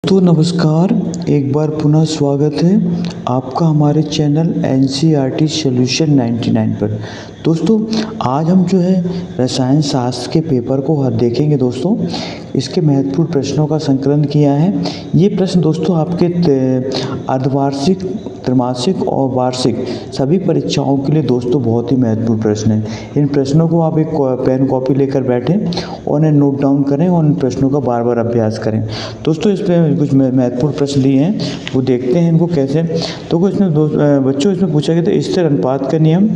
तो नमस्कार, एक बार पुनः स्वागत है आपका हमारे चैनल एनसीईआरटी सॉल्यूशन 99 पर। दोस्तों, आज हम जो है रसायन शास्त्र के पेपर को देखेंगे। दोस्तों, इसके महत्वपूर्ण प्रश्नों का संकलन किया है। ये प्रश्न दोस्तों आपके अर्धवार्षिक, त्रैमासिक और वार्षिक सभी परीक्षाओं के लिए दोस्तों बहुत ही महत्वपूर्ण प्रश्न हैं। इन प्रश्नों को आप एक पेन कॉपी लेकर बैठें और उन्हें नोट डाउन करें और इन प्रश्नों का बार बार अभ्यास करें। दोस्तों, इसमें कुछ महत्वपूर्ण प्रश्न लिए हैं, वो देखते हैं इनको कैसे। तो कुछ बच्चों इसमें पूछा गया था स्थिर अनुपात का नियम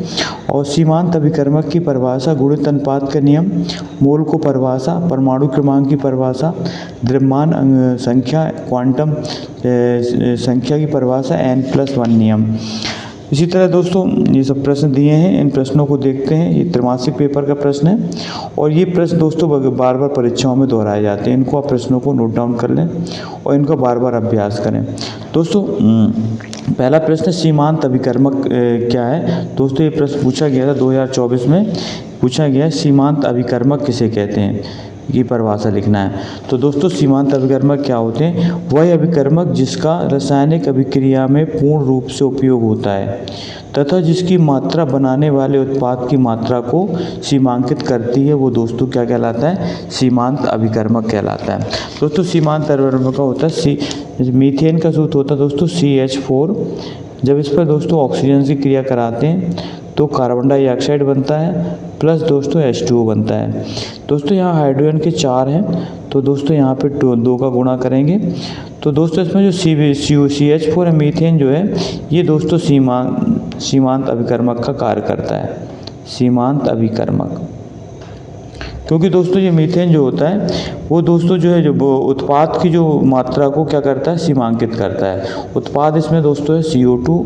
और सीमांत अभिकर्मक की परिभाषा, गुणित अनुपात का नियम, मोल को परिभाषा, परमाणु क्रमांक की परिभाषा, द्रव्यमान संख्या, क्वांटम संख्या की परिभाषा, n+1 नियम। इसी तरह दोस्तों ये सब प्रश्न दिए हैं, इन प्रश्नों को देखते हैं। ये त्रैमासिक पेपर का प्रश्न है और ये प्रश्न दोस्तों बार बार परीक्षाओं में दोहराए जाते हैं। इनको आप प्रश्नों को नोट डाउन कर लें और इनका बार बार अभ्यास करें। दोस्तों, पहला प्रश्न सीमांत अभिकर्मक क्या है। दोस्तों, ये प्रश्न पूछा गया था 2024 में पूछा गया है, सीमांत अभिकर्मक किसे कहते हैं, ये परिभाषा लिखना है। तो दोस्तों, सीमांत अभिकर्मक क्या होते हैं? वह अभिकर्मक जिसका रासायनिक अभिक्रिया में पूर्ण रूप से उपयोग होता है तथा जिसकी मात्रा बनाने वाले उत्पाद की मात्रा को सीमांकित करती है, वो दोस्तों क्या कहलाता है? सीमांत अभिकर्मक कहलाता है। दोस्तों, सीमांत अभिकर्मक का होता है मीथेन का सूत्र होता है दोस्तों CH4। जब इस पर दोस्तों ऑक्सीजन की क्रिया कराते हैं तो कार्बन डाइऑक्साइड बनता है प्लस दोस्तों H2O बनता है। दोस्तों, यहाँ हाइड्रोजन के 4 हैं, तो दोस्तों यहाँ पे 2 का गुणा करेंगे। तो दोस्तों इसमें जो CH4 है, मीथेन जो है, ये दोस्तों सीमांत अभिकर्मक का कार्य करता है। सीमांत अभिकर्मक, क्योंकि दोस्तों ये मीथेन जो होता है वो दोस्तों जो है जो उत्पाद की जो मात्रा को क्या करता है? सीमांकित करता है। उत्पाद इसमें दोस्तों है CO2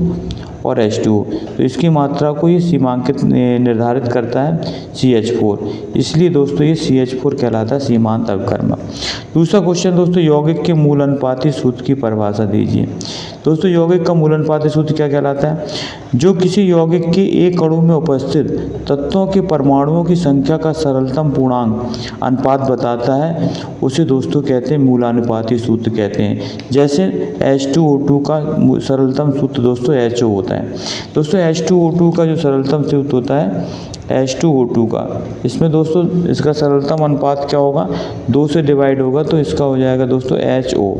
और H2O, तो इसकी मात्रा को ये सीमांकित निर्धारित करता है CH4, इसलिए दोस्तों ये CH4 कहलाता है सीमांत अभिकर्मक। दूसरा क्वेश्चन दोस्तों, यौगिक के मूल अनुपाती सूत्र की परिभाषा दीजिए। दोस्तों, यौगिक का मूल अनुपाती सूत्र क्या कहलाता है? जो किसी यौगिक के एक अणु में उपस्थित तत्वों के परमाणुओं की संख्या का सरलतम पूर्णांक अनुपात बताता है, उसे दोस्तों कहते हैं मूलानुपाती सूत्र कहते हैं। जैसे H2O2 का सरलतम सूत्र दोस्तों HO होता है। दोस्तों, H2O2 का जो सरलतम सूत्र होता है H2O2 का, इसमें दोस्तों इसका सरलतम अनुपात क्या होगा? 2 से डिवाइड होगा तो इसका हो जाएगा दोस्तों HO।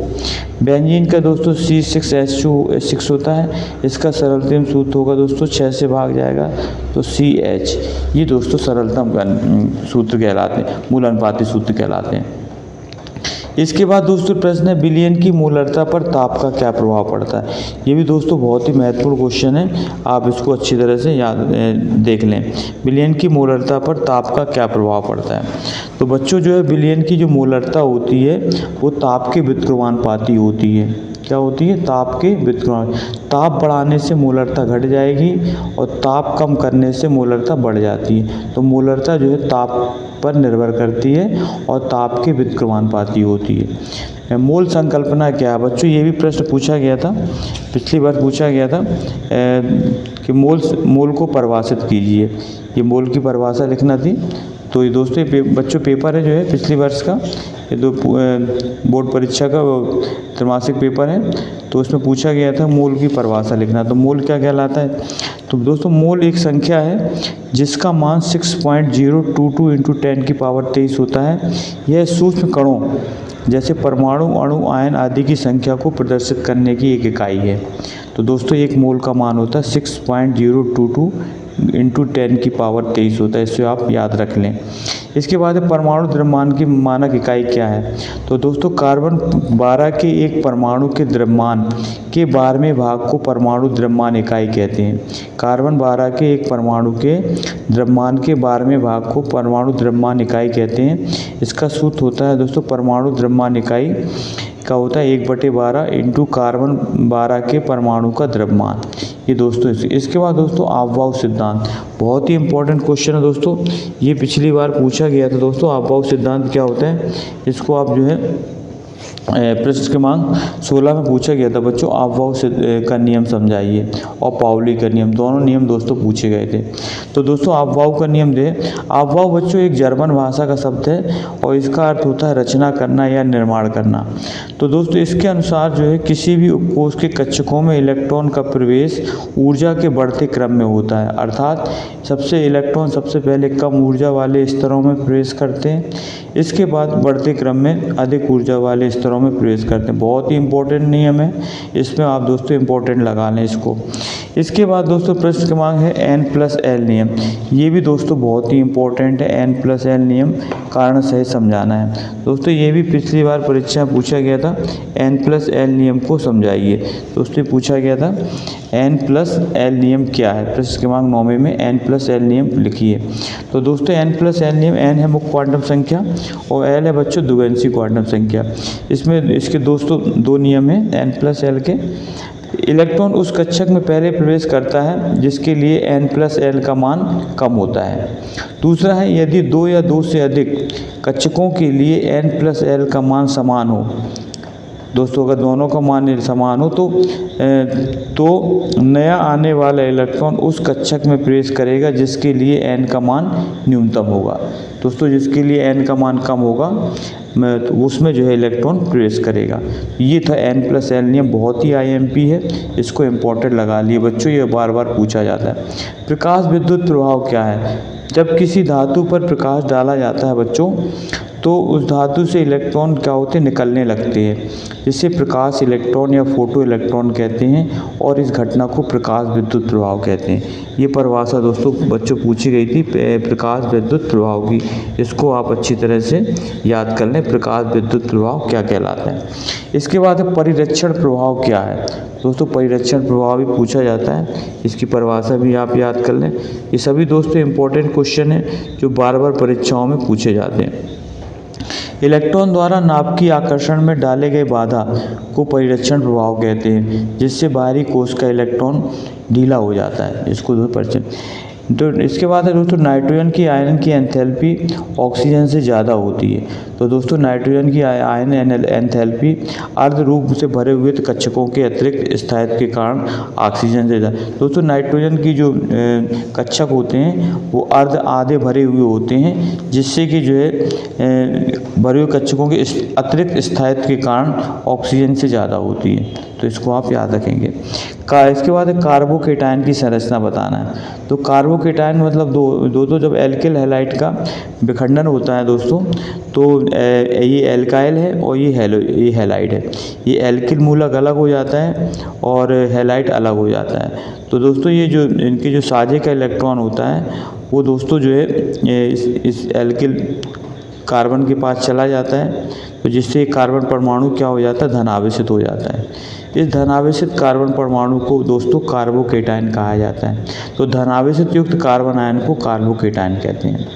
बेंजीन का दोस्तों C6H6 होता है, इसका सरलतम सूत्र होगा दोस्तों 6 से भाग जाएगा तो CH। ये दोस्तों सरलतम सूत्र कहलाते हैं, मूल अनुपाती सूत्र कहलाते हैं। इसके बाद दोस्तों प्रश्न है, विलयन की मोलरता पर ताप का क्या प्रभाव पड़ता है। ये भी दोस्तों बहुत ही महत्वपूर्ण क्वेश्चन है, आप इसको अच्छी तरह से याद देख लें। विलयन की मोलरता पर ताप का क्या प्रभाव पड़ता है। तो बच्चों जो है विलयन की जो मोलरता होती है वो ताप के व्युत्क्रमानुपाती होती है। क्या होती है? ताप के व्युत्क्रमानुपाती। ताप बढ़ाने से मोलरता घट जाएगी और ताप कम करने से मोलरता बढ़ जाती है। तो मोलरता जो है ताप पर निर्भर करती है और ताप के व्युत्क्रमानुपाती होती है। मोल संकल्पना क्या है बच्चों? ये भी प्रश्न पूछा गया था, पिछली बार पूछा गया था कि मोल को परिभाषित कीजिए। ये मोल की परिभाषा लिखना थी। तो ये दोस्तों बच्चों पेपर है जो है पिछले वर्ष का, ये बोर्ड परीक्षा का त्रैमासिक पेपर है, तो उसमें पूछा गया था मोल की परिभाषा लिखना। तो मोल क्या कहलाता है? तो दोस्तों मोल एक संख्या है जिसका मान 6.022 × 10⁻23 होता है। यह सूक्ष्म कणों जैसे परमाणु, अणु, आयन आदि की संख्या को प्रदर्शित करने की एक इकाई है। तो दोस्तों एक मोल का मान होता है 6.022 × 10⁻23 होता है, इसे आप याद रख लें। इसके बाद परमाणु द्रव्यमान की मानक इकाई क्या है? तो दोस्तों कार्बन 12 के एक परमाणु के द्रव्यमान के 12वें भाग को परमाणु द्रव्यमान इकाई कहते हैं। कार्बन 12 के एक परमाणु के द्रव्यमान के 12वें भाग को परमाणु द्रव्यमान इकाई कहते हैं। इसका सूत्र होता है दोस्तों परमाणु द्रव्यमान इकाई का होता है 1/12 × कार्बन 12 के परमाणु का द्रव्यमान। ये दोस्तों इसके बाद दोस्तों आपबाउ सिद्धांत, बहुत ही इंपॉर्टेंट क्वेश्चन है दोस्तों, ये पिछली बार पूछा गया था दोस्तों। आपबाउ सिद्धांत क्या होता है, इसको आप जो है प्रश्न क्रमांक 16 में पूछा गया था बच्चों, आपवाऊ से का नियम समझाइए और पाउली का नियम, दोनों नियम दोस्तों पूछे गए थे। तो दोस्तों आपवाऊ का नियम दे, आपवाऊ बच्चों एक जर्मन भाषा का शब्द है और इसका अर्थ होता है रचना करना या निर्माण करना। तो दोस्तों इसके अनुसार जो है किसी भी उपकोष के कक्षकों में इलेक्ट्रॉन का प्रवेश ऊर्जा के बढ़ते क्रम में होता है, अर्थात इलेक्ट्रॉन सबसे पहले कम ऊर्जा वाले स्तरों में प्रवेश करते हैं, इसके बाद बढ़ते क्रम में अधिक ऊर्जा वाले स्तरों में प्रवेश करते हैं। बहुत ही इंपॉर्टेंट नियम है, इसमें आप दोस्तों इंपॉर्टेंट लगा लें इसको। इसके बाद दोस्तों प्रश्न क्रमांक है N+L नियम, ये भी दोस्तों बहुत ही इंपॉर्टेंट है। N+L नियम कारण सहित समझाना है दोस्तों, ये भी पिछली बार परीक्षा में पूछा गया था। N+L नियम को समझाइए दोस्तों, पूछा गया था N+L नियम क्या है। प्रश्न क्रमांक 9 में N+L नियम लिखिए। तो दोस्तों N+L नियम, N है मुख्य क्वांटम संख्या और L है बच्चों द्विअंशी क्वांटम संख्या। इसमें इसके दोस्तों दो नियम हैं N+L के। इलेक्ट्रॉन उस कक्षक में पहले प्रवेश करता है जिसके लिए N+L का मान कम होता है। दूसरा है यदि 2 या 2 से अधिक कक्षकों के लिए N+L का मान समान हो। दोस्तों अगर दोनों का मान समान हो तो नया आने वाला इलेक्ट्रॉन उस कक्षक में प्रवेश करेगा जिसके लिए N का मान न्यूनतम होगा। दोस्तों जिसके लिए N का मान कम होगा उसमें जो है इलेक्ट्रॉन प्रवेश करेगा। ये था N+L नियम, बहुत ही IMP है, इसको इम्पोर्टेंट लगा लिए बच्चों, ये बार बार पूछा जाता है। प्रकाश विद्युत प्रभाव क्या है? जब किसी धातु पर प्रकाश डाला जाता है बच्चों तो उस धातु से इलेक्ट्रॉन क्या होते हैं, निकलने लगते हैं, जिसे प्रकाश इलेक्ट्रॉन या फोटो इलेक्ट्रॉन कहते हैं और इस घटना को प्रकाश विद्युत प्रभाव कहते हैं। ये परिभाषा दोस्तों बच्चों पूछी गई थी प्रकाश विद्युत प्रभाव की, इसको आप अच्छी तरह से याद कर लें, प्रकाश विद्युत प्रभाव क्या कहलाता है। इसके बाद परिरक्षण प्रभाव क्या है? दोस्तों परिरक्षण प्रभाव भी पूछा जाता है, इसकी परिभाषा भी आप याद कर लें। ये सभी दोस्तों इंपॉर्टेंट क्वेश्चन हैं जो बार बार परीक्षाओं में पूछे जाते हैं। इलेक्ट्रॉन द्वारा नाभिकीय आकर्षण में डाले गए बाधा को परिरक्षण प्रभाव कहते हैं, जिससे बाहरी कोश का इलेक्ट्रॉन ढीला हो जाता है, इसको परिरक्षण। तो इसके बाद है दोस्तों नाइट्रोजन की आयन की एंथैल्पी ऑक्सीजन से ज़्यादा होती है। तो दोस्तों नाइट्रोजन की आयन एंथैल्पी अर्ध रूप से भरे हुए कक्षकों के अतिरिक्त स्थायित्व के कारण ऑक्सीजन से ज़्यादा। दोस्तों नाइट्रोजन की जो कक्षक होते हैं वो आधे भरे हुए होते हैं, जिससे कि जो है भरे हुए कक्षकों के अतिरिक्त स्थायित्व के कारण ऑक्सीजन से ज़्यादा होती है, तो इसको आप याद रखेंगे। इसके बाद कार्बोकेटायन की संरचना बताना है। तो कार्बोकेटायन मतलब दो जब एल्किल हैलाइड का विखंडन होता है दोस्तों, तो ये एल्काइल है और ये हैलाइड है। ये एल्किल मूलक अलग हो जाता है और हैलाइड अलग हो जाता है। तो दोस्तों ये जो इनके जो साझे का इलेक्ट्रॉन होता है वो दोस्तों जो है इस एल्किल कार्बन के पास चला जाता है, तो जिससे कार्बन परमाणु क्या हो जाता है, धनावेशित हो जाता है। इस धनावेशित कार्बन परमाणु को दोस्तों कार्बोकेटायन कहा जाता है। तो धनावेशित युक्त कार्बन आयन को कार्बोकेटायन कहते हैं।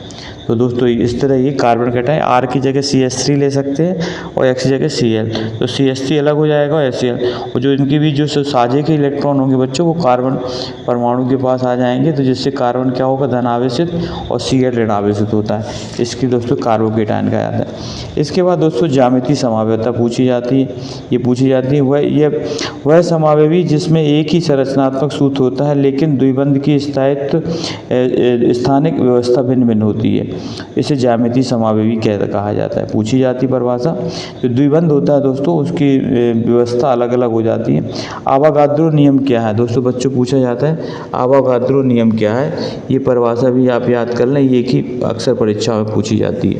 तो दोस्तों इस तरह ये कार्बन कैटायन R की जगह CH3 ले सकते हैं और X की जगह Cl, तो CH3 अलग हो जाएगा और Cl, और जो इनके भी जो साझे के इलेक्ट्रॉन होंगे बच्चों वो कार्बन परमाणु के पास आ जाएंगे, तो जिससे कार्बन क्या होगा, धनावेशित और Cl ऋणावेशित होता है। इसकी दोस्तों कार्बोकेटायन कहा जाता है। इसके बाद दोस्तों ज्यामितीय समावयवता पूछी जाती है। ये पूछी जाती है वह समावयवी जिसमें एक ही संरचनात्मक सूत्र होता है लेकिन द्विबंध की स्थानिक व्यवस्था भिन्न भिन्न होती है, इसे ज्यामितीय समावयवी कहा जाता है। पूछी जाती परिभाषा, जो द्विबंध होता है दोस्तों उसकी व्यवस्था अलग अलग हो जाती है। आवागाद्रो नियम क्या है दोस्तों, बच्चों पूछा जाता है आवागाद्रो नियम क्या है, ये परिभाषा भी आप याद कर लें, ये कि अक्सर परीक्षा में पूछी जाती है।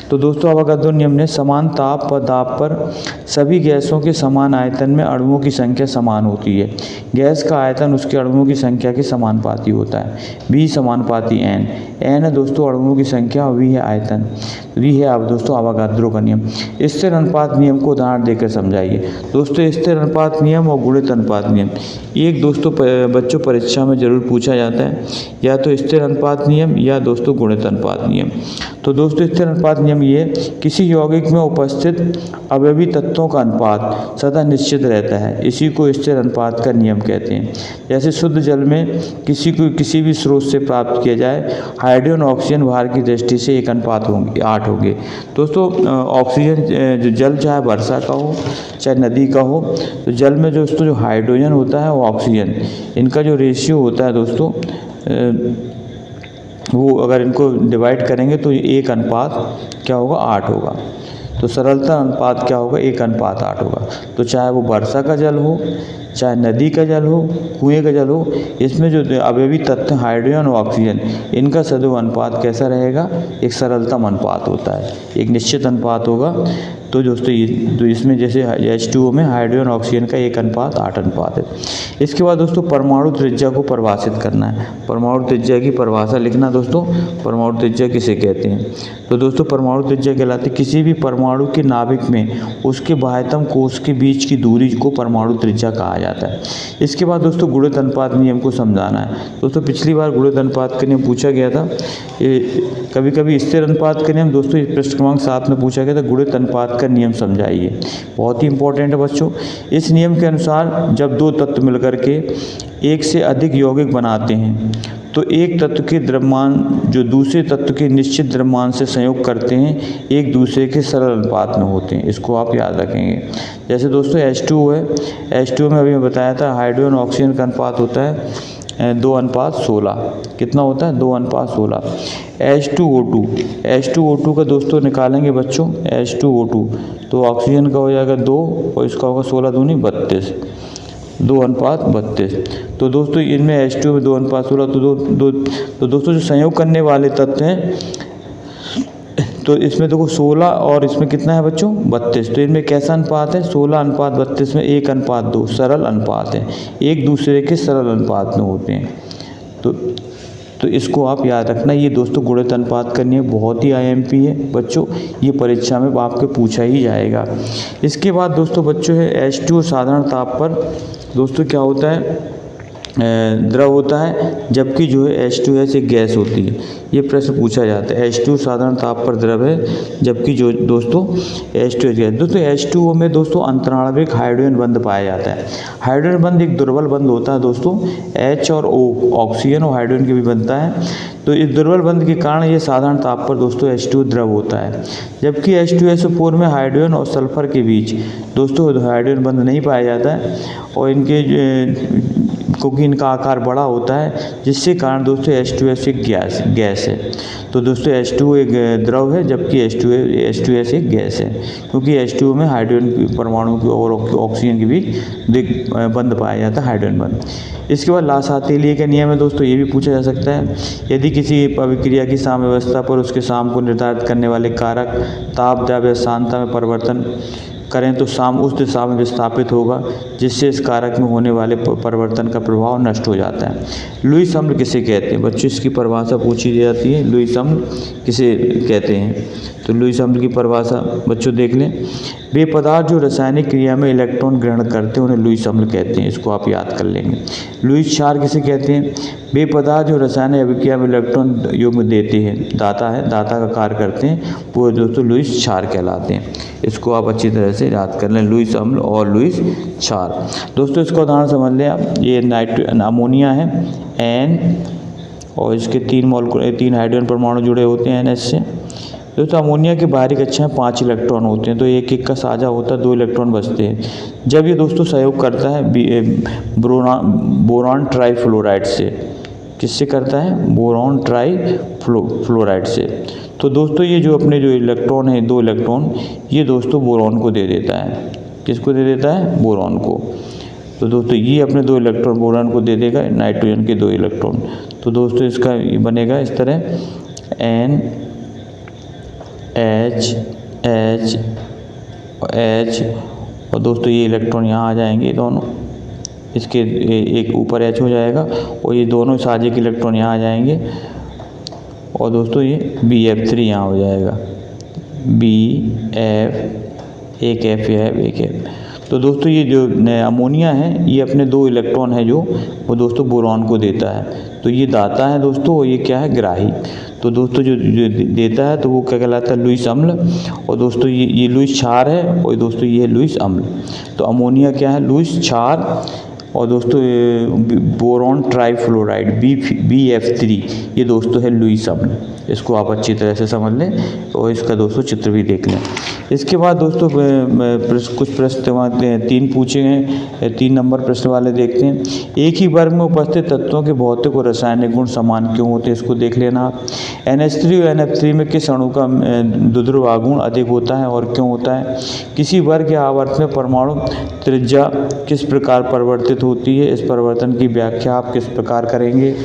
तो दोस्तों आवागाद्रो नियम ने समान ताप व दाब पर सभी गैसों के समान आयतन में अणुओं की संख्या समान होती है। गैस का आयतन उसके अणुओं की संख्या के समानुपाती होता है। V समानुपाती N है दोस्तों अणुओं की संख्या और V है आयतन। V है आप दोस्तों आवागाद्रो का नियम। स्थिर अनुपात नियम को उदाहरण देकर समझाइए। दोस्तों स्थिर अनुपात नियम और गुणित अनुपात नियम एक दोस्तों बच्चों परीक्षा में जरूर पूछा जाता है, या तो स्थिर अनुपात नियम या दोस्तों गुणित अनुपात नियम। तो दोस्तों स्थिर अनुपात नियम ये किसी यौगिक में उपस्थित अवयवी तत्वों का अनुपात सदा निश्चित रहता है, इसी को स्थिर अनुपात का नियम कहते हैं। जैसे शुद्ध जल में किसी भी स्रोत से प्राप्त किया जाए हाइड्रोजन ऑक्सीजन भार की दृष्टि से 1:8 होंगे। दोस्तों ऑक्सीजन जो जल चाहे वर्षा का हो चाहे नदी का हो, तो जल में दोस्तों जो हाइड्रोजन होता है और ऑक्सीजन, इनका जो रेशियो होता है दोस्तों वो अगर इनको डिवाइड करेंगे तो 1:8 होगा। तो सरलता अनुपात क्या होगा, 1:8 होगा। तो चाहे वो वर्षा का जल हो चाहे नदी का जल हो कुएं का जल हो, इसमें जो अवयवी तत्व हाइड्रोजन और ऑक्सीजन, इनका सदैव अनुपात कैसा रहेगा, एक सरलतम अनुपात होता है, एक निश्चित अनुपात होगा। तो दोस्तों ये तो इसमें जैसे H2O में हाइड्रोजन ऑक्सीजन का 1:8 अनुपात है। इसके बाद दोस्तों परमाणु त्रिज्या को परिभाषित करना है। परमाणु त्रिज्या की परिभाषा लिखना दोस्तों, परमाणु त्रिज्या किसे कहते हैं। तो दोस्तों परमाणु त्रिज्या कहलाती है किसी भी परमाणु के नाभिक में उसके बाह्यतम कोश के बीच की दूरी को परमाणु त्रिज्या कहा जाता है। इसके बाद दोस्तों गुणित अनुपात नियम को समझाना है। दोस्तों पिछली बार गुणित अनुपात का नियम पूछा गया था, कभी कभी स्थिर अनुपात का नियम दोस्तों पृष्ठ क्रमांक 7 में पूछा गया था। गुणित अनुपात का नियम समझाइए, बहुत ही इंपॉर्टेंट है बच्चों। इस नियम के अनुसार जब दो तत्व मिलकर के एक से अधिक यौगिक बनाते हैं तो एक तत्व के द्रव्यमान जो दूसरे तत्व के निश्चित द्रव्यमान से संयोग करते हैं एक दूसरे के सरल अनुपात में होते हैं। इसको आप याद रखेंगे। जैसे दोस्तों H2O है, H2O में अभी मैं बताया था हाइड्रोजन ऑक्सीजन का अनुपात होता है 2:16। कितना होता है, 2:16। H2O2 का दोस्तों निकालेंगे बच्चों, H2O2 तो ऑक्सीजन का हो जाएगा 2 और इसका होगा 16 दूनी 32, 2:32। तो दोस्तों इनमें H2O में 2:16 तो दोस्तों जो संयोग करने वाले तत्व हैं तो इसमें देखो 16 और इसमें कितना है बच्चों 32। तो इनमें कैसा अनुपात है, 16:32 में 1:2 सरल अनुपात है, एक दूसरे के सरल अनुपात में होते हैं। तो इसको आप याद रखना। ये दोस्तों गुणित अनुपात का नियम बहुत ही IMP है बच्चों, ये परीक्षा में आपके पूछा ही जाएगा। इसके बाद दोस्तों बच्चों है H2O साधारण ताप पर दोस्तों क्या होता है, द्रव होता है, जबकि जो है H2S एक गैस होती है। ये प्रश्न पूछा जाता है। H2O साधारण ताप पर द्रव है, जबकि जो दोस्तों H2S गैस। दोस्तों H2O में दोस्तों अंतराणविक हाइड्रोजन बंध पाया जाता है। हाइड्रोजन बंध एक दुर्बल बंध होता है दोस्तों, H और O ऑक्सीजन और हाइड्रोजन के भी बनता है। तो इस दुर्बल बंध के कारण ये साधारण ताप पर दोस्तों H2O द्रव होता है, जबकि H2SO4 में हाइड्रोजन और सल्फर के बीच दोस्तों हाइड्रोजन बंध नहीं पाया जाता है और क्योंकि इनका आकार बड़ा होता है, जिससे कारण दोस्तों H2S एक गैस है। तो दोस्तों H2O एक द्रव है, जबकि H2S एक गैस है, क्योंकि H2O में हाइड्रोजन परमाणु की और ऑक्सीजन के बीच बंध पाया जाता है, हाइड्रोजन बंध। इसके बाद लासातेलिए का नियम है दोस्तों, ये भी पूछा जा सकता है। यदि किसी अभिक्रिया की साम्यावस्था पर उसके साम को निर्धारित करने वाले कारक ताप दाब या सांद्रता में परिवर्तन करें तो साम उस दिशा में विस्थापित होगा, जिससे इस कारक में होने वाले परिवर्तन का प्रभाव नष्ट हो जाता है। लुईस अम्ल किसे कहते हैं बच्चों, इसकी परिभाषा पूछी जाती है। लुईस अम्ल किसे कहते हैं, तो लुईस अम्ल की परिभाषा बच्चों देख लें। वे पदार्थ जो रासायनिक क्रिया में इलेक्ट्रॉन ग्रहण करते हैं उन्हें लुईस अम्ल कहते हैं, इसको आप याद कर लेंगे। लुईस क्षार किसे कहते हैं, वे पदार्थ जो रासायनिक अभिक्रिया में इलेक्ट्रॉन युग्म देते हैं, दाता का कार्य करते हैं, वो दोस्तों लुईस क्षार कहलाते हैं। इसको आप अच्छी तरह से याद कर लें, लुईस अम्ल और लुईस क्षार। दोस्तों इसका उदाहरण समझ लें आप, ये अमोनिया है N और इसके 3 हाइड्रोजन परमाणु जुड़े होते हैं NH से। दोस्तों अमोनिया के बाहरी कक्षा में 5 इलेक्ट्रॉन होते हैं, तो एक का साझा होता है, 2 इलेक्ट्रॉन बचते हैं। जब ये दोस्तों सहयोग करता है बोरॉन ट्राईफ्लोराइड से, किससे करता है, बोरॉन ट्राईफ्लोराइड से, तो दोस्तों ये जो अपने जो इलेक्ट्रॉन है 2 इलेक्ट्रॉन, ये दोस्तों बोरॉन को दे देता है। किसको दे देता है, बोरॉन को। तो दोस्तों ये अपने 2 इलेक्ट्रॉन बोरॉन को दे देगा, नाइट्रोजन के 2 इलेक्ट्रॉन। तो दोस्तों इसका बनेगा इस तरह N H और दोस्तों ये इलेक्ट्रॉन यहाँ आ जाएंगे दोनों, इसके एक ऊपर H हो जाएगा और ये दोनों साझे के इलेक्ट्रॉन यहाँ आ जाएंगे और दोस्तों ये BF3 यहाँ हो जाएगा, BF एक F। तो दोस्तों ये जो अमोनिया है ये अपने 2 इलेक्ट्रॉन है जो वो दोस्तों बोरॉन को देता है। तो ये दाता है दोस्तों, और ये क्या है, ग्राही। तो दोस्तों जो देता है तो वो क्या कहलाता है, लुईस अम्ल। और दोस्तों ये लुईस क्षार है, और दोस्तों ये है लुईस अम्ल। तो अमोनिया क्या है, लुईस क्षार, और दोस्तों बोरॉन ट्राईफ्लोराइड BF3 ये दोस्तों है लुईस अम्ल। इसको आप अच्छी तरह से समझ लें और इसका दोस्तों चित्र भी देख लें। इसके बाद दोस्तों कुछ प्रश्न 3 पूछे गए, 3 नंबर प्रश्न वाले देखते हैं। एक ही वर्ग में उपस्थित तत्वों के भौतिक और रासायनिक गुण समान क्यों होते हैं, इसको देख लेना आप। NH3 और NF3 में किस अणु का द्विध्रुव आघूर्ण अधिक होता है और क्यों होता है। किसी वर्ग या आवर्त में परमाणु त्रिज्या किस प्रकार परिवर्तित होती है, इस परिवर्तन की व्याख्या आप किस प्रकार करेंगे।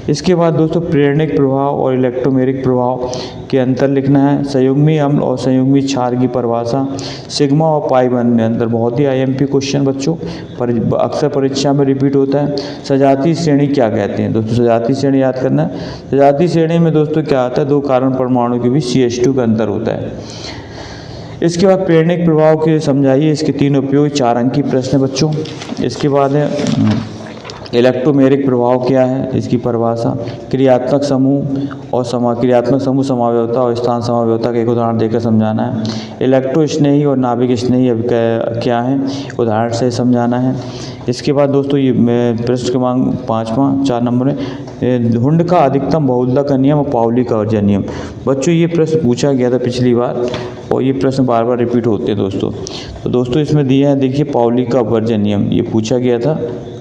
इसके बाद दोस्तों प्रेरणिक प्रभाव और इलेक्ट्रोमेरिक प्रभाव के अंतर लिखना है। संयुग्मी अम्ल और संयुग्मी क्षार की परिभाषा, सिग्मा और पाई बन के अंतर। बहुत ही IMP क्वेश्चन बच्चों, पर अक्सर परीक्षा में रिपीट होता है। सजातीय श्रेणी क्या कहते हैं दोस्तों, सजातीय श्रेणी याद करना है। सजातीय श्रेणी में दोस्तों क्या आता है, 2 कार्बन परमाणु के बीच CH2 का अंतर होता है। इसके बाद प्रेरणिक प्रभाव के समझाइए, इसके 3 उपयोग, 4 अंक की प्रश्न है बच्चों। इसके बाद है इलेक्ट्रोमेरिक प्रभाव क्या है, इसकी परिभाषा। क्रियात्मक समूह और क्रियात्मक समूह समावयवता और स्थान समावयवता का एक उदाहरण देकर समझाना है। इलेक्ट्रो स्नेही और नाभिक स्नेही अब क्या है, उदाहरण से समझाना है। इसके बाद दोस्तों ये प्रश्न क्रमांक 5वां 4 नंबर में हुंड का अधिकतम बहुलता का नियम और पाउली का वर्जन नियम। बच्चों ये प्रश्न पूछा गया था पिछली बार, और ये प्रश्न बार बार रिपीट होते हैं दोस्तों। तो दोस्तों इसमें दिया है, देखिए पाउली का वर्जन नियम ये पूछा गया था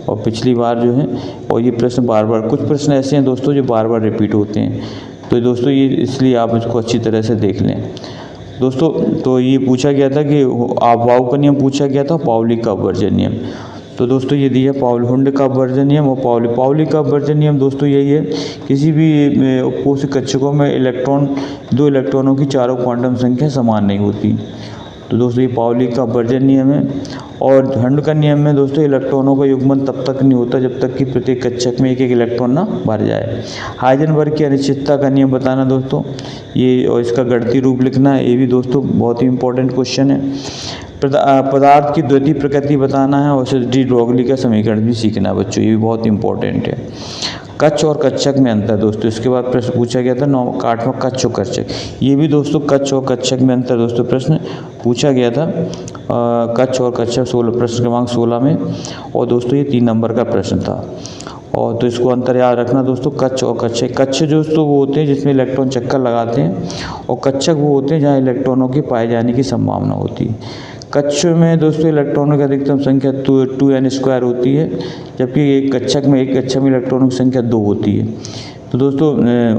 और पिछली बार जो है, और ये प्रश्न बार बार, कुछ प्रश्न ऐसे हैं दोस्तों जो बार बार रिपीट होते हैं। तो दोस्तों ये इसलिए आप इसको अच्छी तरह से देख लें दोस्तों। तो ये पूछा गया था कि वाव का नियम पूछा गया था, पाउली का वर्जन नियम। तो दोस्तों ये दिया हुंड का वर्जन नियम और पाउली का वर्जन नियम दोस्तों यही है, किसी भी उपकोषित कक्षकों में 2 इलेक्ट्रॉनों की चारों क्वांटम संख्या समान नहीं होती। तो दोस्तों ये पाउली का वर्जन नियम है। और हुंड का नियम में दोस्तों इलेक्ट्रॉनों का युग्मन तब तक नहीं होता जब तक कि प्रत्येक कक्षक में एक इलेक्ट्रॉन ना भर जाए। हाइजेनबर्ग की अनिश्चितता का नियम बताना दोस्तों ये, और इसका गणितीय रूप लिखना है, ये भी दोस्तों बहुत ही इंपॉर्टेंट क्वेश्चन है। पदार्थ की द्वितीय प्रकृति बताना है, और डी ब्रोगली का समीकरण भी सीखना है बच्चों, ये भी बहुत इंपॉर्टेंट है। कक्ष और कक्षक में अंतर दोस्तों, इसके बाद प्रश्न पूछा गया था 9वां कक्ष और कक्षक, ये भी दोस्तों कक्ष और कक्षक में अंतर दोस्तों प्रश्न पूछा गया था। कक्ष और कक्षक 16 प्रश्न क्रमांक 16 में, और दोस्तों ये 3 नंबर का प्रश्न था। और तो इसको अंतर याद रखना दोस्तों, कक्ष और कक्षक। कक्ष दोस्तों वो होते हैं जिसमें इलेक्ट्रॉन चक्कर लगाते हैं, और कक्षक वो होते हैं जहाँ इलेक्ट्रॉनों की पाए जाने की संभावना होती है। कक्ष में दोस्तों इलेक्ट्रॉनों की अधिकतम संख्या 2n² होती है, जबकि एक कक्षक में इलेक्ट्रॉनों की संख्या 2 होती है। तो दोस्तों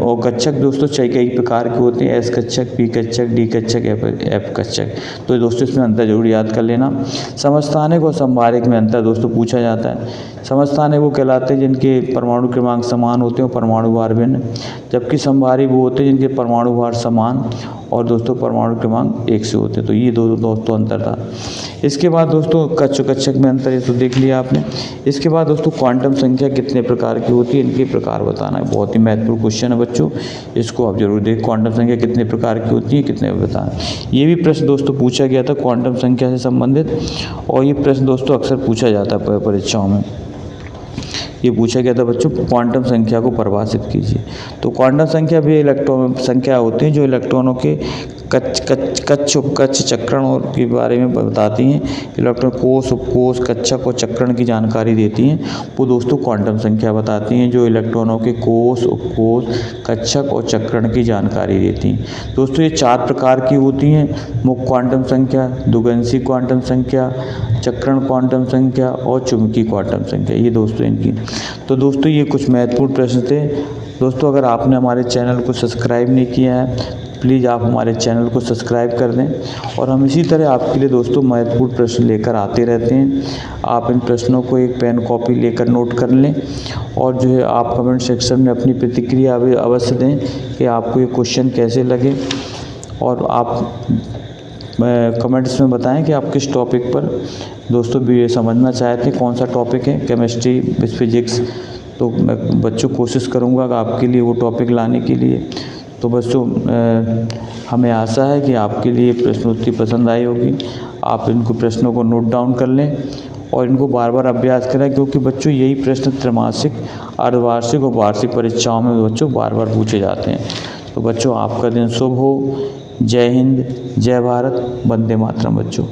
और कक्षक दोस्तों कई प्रकार के होते हैं, S कक्षक, P कक्षक, D कक्षक, F कक्षक। तो दोस्तों इसमें अंतर जरूर याद कर लेना। समस्थानिक और संभारिक में अंतर दोस्तों पूछा जाता है। समस्थानिक वो कहलाते हैं जिनके परमाणु क्रमांक समान होते हैं और परमाणु भार भिन्न, जबकि संभारी वो होते हैं जिनके परमाणु भार समान और दोस्तों परमाणु क्रमांक 1 से होते हैं। तो ये दोस्तों अंतर था। इसके बाद दोस्तों कक्ष कक्षक में अंतर है तो देख लिया आपने। इसके बाद दोस्तों क्वांटम संख्या कितने प्रकार की होती है, इनके प्रकार बताना है। बहुत ही महत्वपूर्ण क्वेश्चन है बच्चों, इसको आप जरूर देखें। क्वांटम संख्या कितने प्रकार की होती है, कितने बताना। ये भी प्रश्न दोस्तों पूछा गया था क्वांटम संख्या से संबंधित, और ये प्रश्न दोस्तों अक्सर पूछा जाता है परीक्षाओं में। ये पूछा गया था बच्चों, क्वांटम संख्या को परिभाषित कीजिए। तो क्वांटम संख्या भी इलेक्ट्रॉन संख्या होती है जो इलेक्ट्रॉनों के कक्ष चक्रण और के बारे में बताती हैं। इलेक्ट्रॉन कोष, उपकोष, कक्षक और चक्रण की जानकारी देती हैं, वो दोस्तों क्वांटम संख्या बताती हैं जो इलेक्ट्रॉनों के कोष, उपकोष, कक्षक और चक्रण की जानकारी देती हैं। दोस्तों ये 4 प्रकार की होती हैं, मुख्य क्वांटम संख्या, द्विगंशी क्वांटम संख्या, चक्रण क्वांटम संख्या और चुंबकीय क्वांटम संख्या, ये दोस्तों इनकी। तो दोस्तों ये कुछ महत्वपूर्ण प्रश्न थे। दोस्तों अगर आपने हमारे चैनल को सब्सक्राइब नहीं किया है, प्लीज़ आप हमारे चैनल को सब्सक्राइब कर दें, और हम इसी तरह आपके लिए दोस्तों महत्वपूर्ण प्रश्न लेकर आते रहते हैं। आप इन प्रश्नों को एक पेन कॉपी लेकर नोट कर लें, और जो है आप कमेंट सेक्शन में अपनी प्रतिक्रिया अवश्य दें कि आपको ये क्वेश्चन कैसे लगे, और आप कमेंट्स में बताएं कि आप किस टॉपिक पर दोस्तों भी समझना चाहते हैं, कौन सा टॉपिक है, केमिस्ट्री, फिजिक्स। तो मैं बच्चों कोशिश करूँगा कि आपके लिए वो टॉपिक लाने के लिए। तो बच्चों हमें आशा है कि आपके लिए प्रश्नोत्तरी पसंद आई होगी। आप इनको प्रश्नों को नोट डाउन कर लें और इनको बार बार अभ्यास करें, क्योंकि बच्चों यही प्रश्न त्रैमासिक, अर्धवार्षिक और वार्षिक परीक्षाओं में बच्चों बार बार पूछे जाते हैं। तो बच्चों आपका दिन शुभ हो। जय हिंद, जय भारत, वंदे मातरम बच्चों।